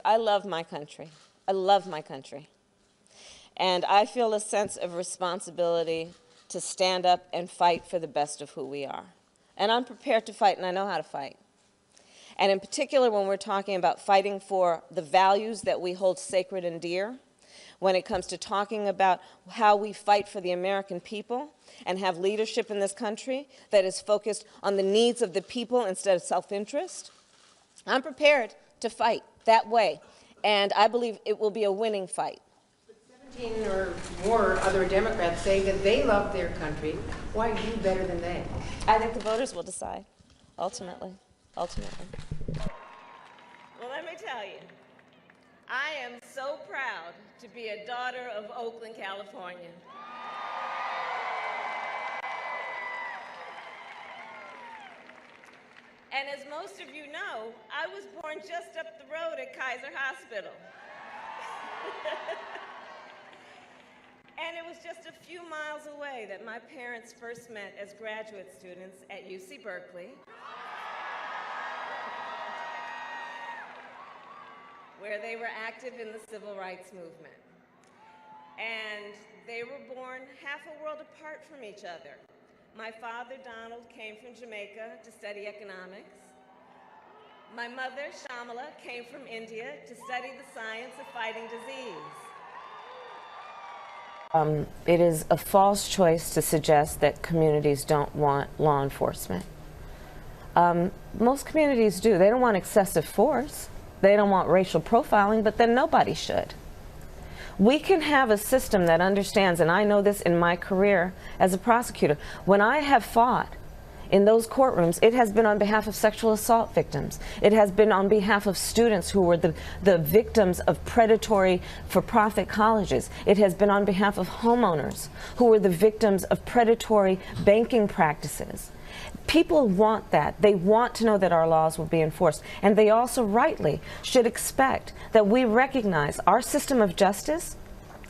I love my country. I love my country. And I feel a sense of responsibility to stand up and fight for the best of who we are. And I'm prepared to fight, and I know how to fight. And in particular, when we're talking about fighting for the values that we hold sacred and dear, when it comes to talking about how we fight for the American people and have leadership in this country that is focused on the needs of the people instead of self-interest, I'm prepared to fight that way. And I believe it will be a winning fight. 17 or more other Democrats say that they love their country. Why are you better than they? I think the voters will decide, ultimately. Well, let me tell you, I am so proud to be a daughter of Oakland, California. And as most of you know, I was born just up the road at Kaiser Hospital. And it was just a few miles away that my parents first met as graduate students at UC Berkeley, where they were active in the civil rights movement. And they were born half a world apart from each other. My father, Donald, came from Jamaica to study economics. My mother, Kamala, came from India to study the science of fighting disease. It is a false choice to suggest that communities don't want law enforcement. Most communities do. They don't want excessive force. They don't want racial profiling, but then nobody should. We can have a system that understands, and I know this in my career as a prosecutor, when I have fought in those courtrooms, it has been on behalf of sexual assault victims. It has been on behalf of students who were the victims of predatory for-profit colleges. It has been on behalf of homeowners who were the victims of predatory banking practices. People want that. They want to know that our laws will be enforced. And they also rightly should expect that we recognize our system of justice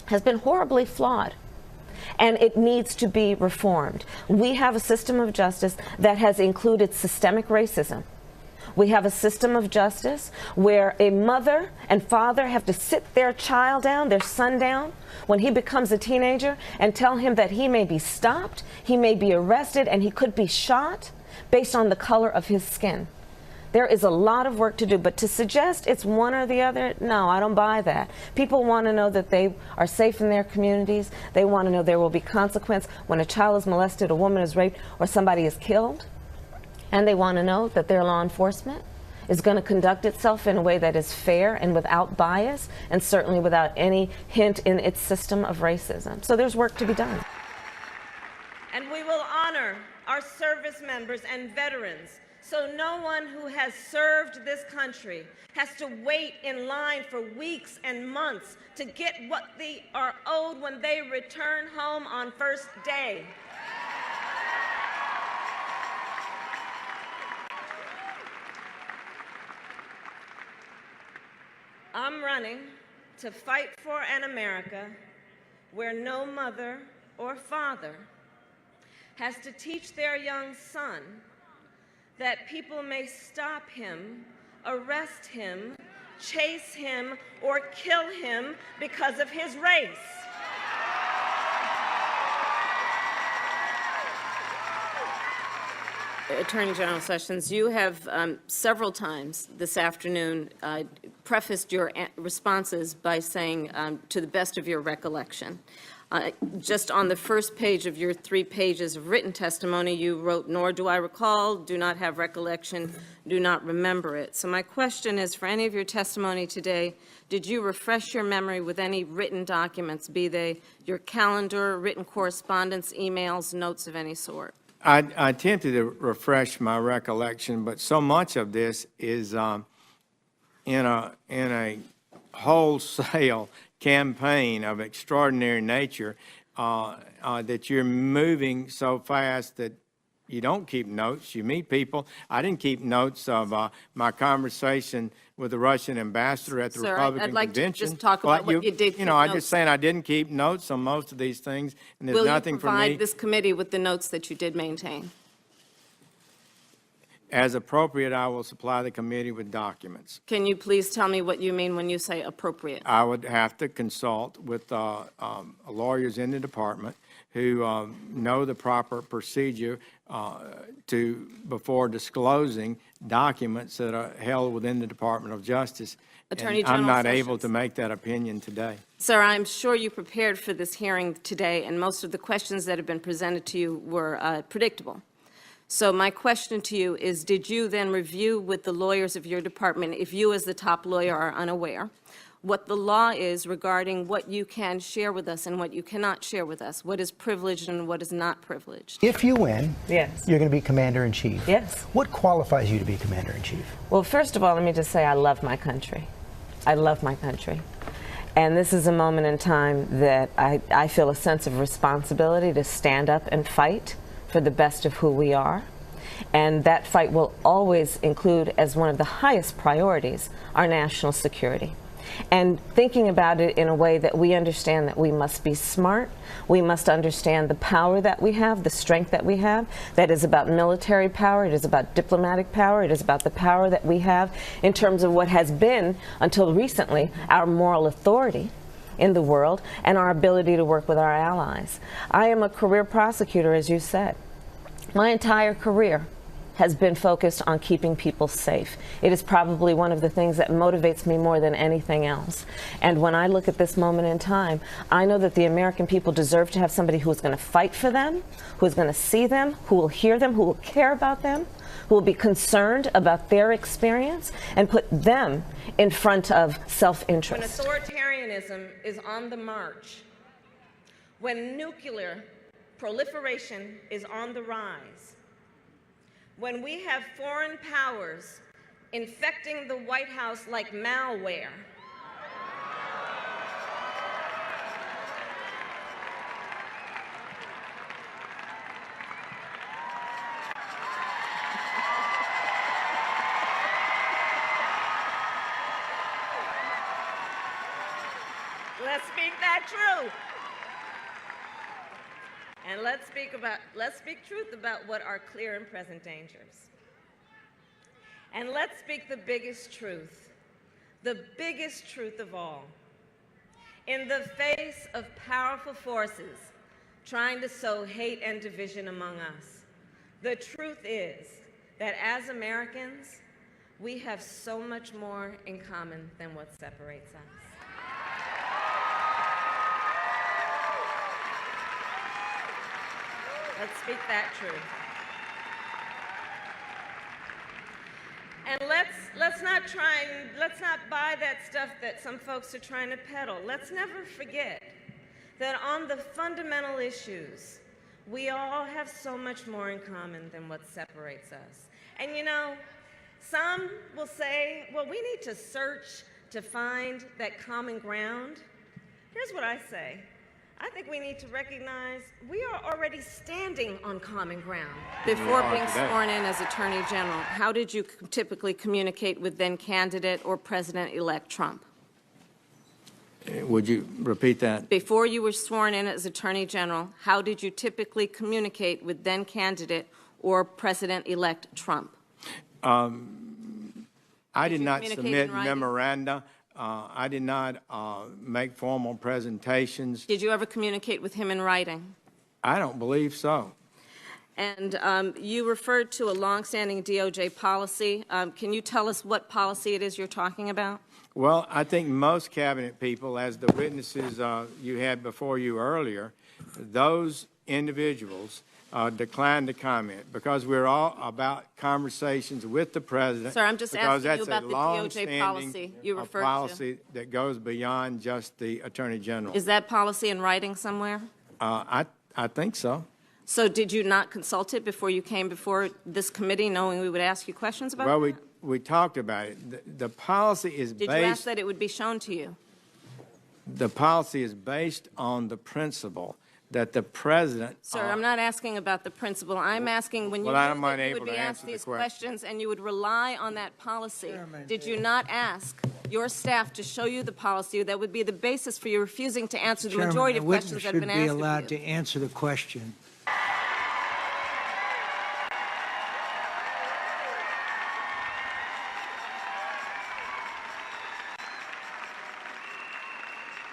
has been horribly flawed, and it needs to be reformed. We have a system of justice that has included systemic racism. We have a system of justice where a mother and father have to sit their child down, their son down, when he becomes a teenager and tell him that he may be stopped, he may be arrested, and he could be shot based on the color of his skin. There is a lot of work to do, but to suggest it's one or the other, no, I don't buy that. People want to know that they are safe in their communities. They want to know there will be consequence when a child is molested, a woman is raped, or somebody is killed. And they want to know that their law enforcement is going to conduct itself in a way that is fair and without bias, and certainly without any hint in its system of racism. So there's work to be done. And we will honor our service members and veterans, so no one who has served this country has to wait in line for weeks and months to get what they are owed when they return home on first day. I'm running to fight for an America where no mother or father has to teach their young son that people may stop him, arrest him, chase him, or kill him because of his race. Attorney General Sessions, you have several times this afternoon prefaced your responses by saying, to the best of your recollection. Just on the first page of your 3 pages of written testimony, you wrote, "Nor do I recall, do not have recollection, do not remember it." So my question is, for any of your testimony today, did you refresh your memory with any written documents, be they your calendar, written correspondence, emails, notes of any sort? I attempted to refresh my recollection, but so much of this is in a wholesale campaign of extraordinary nature that you're moving so fast that you don't keep notes. You meet people. I didn't keep notes of my conversation with the Russian ambassador at the Republican I'd like convention. to just talk about what you did. You know, I'm just saying I didn't keep notes on most of these things, and there's nothing for me. Will you provide this committee with the notes that you did maintain? As appropriate, I will supply the committee with documents. Can you please tell me what you mean when you say appropriate? I would have to consult with lawyers in the department who know the proper procedure before disclosing documents that are held within the Department of Justice. Attorney And I'm General not able Sessions. to make that opinion today. Sir, I'm sure you prepared for this hearing today, and most of the questions that have been presented to you were predictable. So my question to you is, did you then review with the lawyers of your department, if you as the top lawyer are unaware, what the law is regarding what you can share with us and what you cannot share with us, what is privileged and what is not privileged? If you win, Yes. you're going to be Commander-in-Chief. Yes. What qualifies you to be Commander-in-Chief? Well, first of all, let me just say I love my country. I love my country. And this is a moment in time that I feel a sense of responsibility to stand up and fight for the best of who we are. And that fight will always include, as one of the highest priorities, our national security. And thinking about it in a way that we understand that we must be smart, we must understand the power that we have, the strength that we have. That is about military power, it is about diplomatic power, it is about the power that we have in terms of what has been, until recently, our moral authority in the world and our ability to work with our allies. I am a career prosecutor, as you said. My entire career has been focused on keeping people safe. It is probably one of the things that motivates me more than anything else. And when I look at this moment in time, I know that the American people deserve to have somebody who is going to fight for them, who is going to see them, who will hear them, who will care about them, who will be concerned about their experience and put them in front of self-interest. When authoritarianism is on the march, when nuclear proliferation is on the rise, when we have foreign powers infecting the White House like malware, let's speak that truth. And let's speak truth about what are clear and present dangers. And let's speak the biggest truth of all. In the face of powerful forces trying to sow hate and division among us, the truth is that as Americans, we have so much more in common than what separates us. Let's speak that truth. And let's not buy that stuff that some folks are trying to peddle. Let's never forget that on the fundamental issues, we all have so much more in common than what separates us. And you know, some will say, well, we need to search to find that common ground. Here's what I say. I think we need to recognize we are already standing on common ground. Before being sworn in as Attorney General, how did you typically communicate with then candidate or President-elect Trump? Would you repeat that? Before you were sworn in as Attorney General, how did you typically communicate with then candidate or President-elect Trump? I did not communicate submit in writing? memoranda. I did not make formal presentations. Did you ever communicate with him in writing? I don't believe so. And you referred to a longstanding DOJ policy. Can you tell us what policy it is you're talking about? Well, I think most cabinet people, as the witnesses you had before you earlier, those individuals declined to comment because we're all about conversations with the president. Sir, I'm just asking you about the DOJ long-standing policy you referred to. policy that goes beyond just the Attorney General. Is that policy in writing somewhere? I think so. So did you not consult it before you came before this committee, knowing we would ask you questions about Well, it? we talked about it. The policy is Did you ask based. that it would be shown to you? The policy is based on the principle that the president. Sir, I'm not asking about the principle. I'm asking when you Well, knew I'm that you unable would be to asked answer the these question. questions and you would rely on that policy, did you not ask your staff to show you the policy that would be the basis for you refusing to answer the majority of questions that have been asked Chairman, the witness should be allowed of to you? answer the question.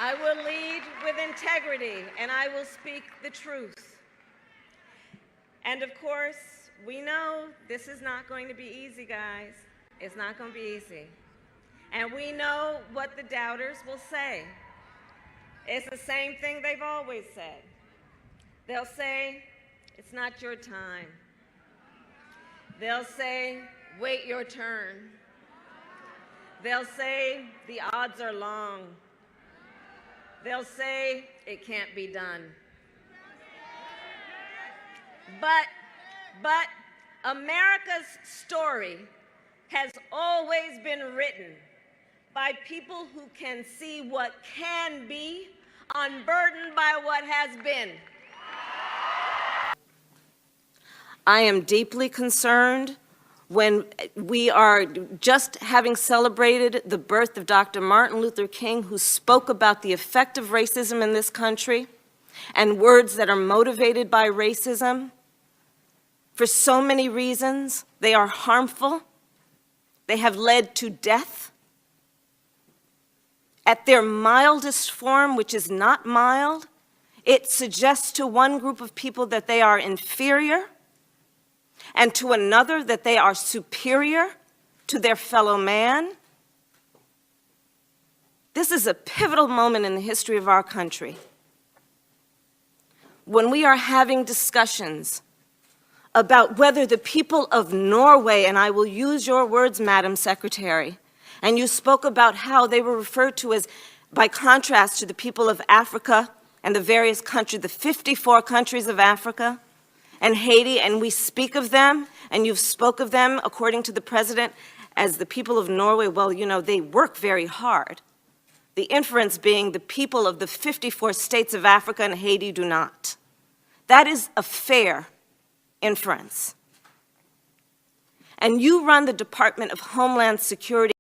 I will lead with integrity, and I will speak the truth. And of course, we know this is not going to be easy, guys. It's not going to be easy. And we know what the doubters will say. It's the same thing they've always said. They'll say, it's not your time. They'll say, wait your turn. They'll say, the odds are long. They'll say, it can't be done. But America's story has always been written by people who can see what can be, unburdened by what has been. I am deeply concerned when we are just having celebrated the birth of Dr. Martin Luther King, who spoke about the effect of racism in this country and words that are motivated by racism. For so many reasons, they are harmful. They have led to death. At their mildest form, which is not mild, it suggests to one group of people that they are inferior, and to another that they are superior to their fellow man. This is a pivotal moment in the history of our country. When we are having discussions about whether the people of Norway, and I will use your words, Madam Secretary, and you spoke about how they were referred to as, by contrast to the people of Africa and the various countries, the 54 countries of Africa, and Haiti, and we speak of them, and you've spoke of them, according to the President, as the people of Norway. Well, you know, they work very hard. The inference being the people of the 54 states of Africa and Haiti do not. That is a fair inference. And you run the Department of Homeland Security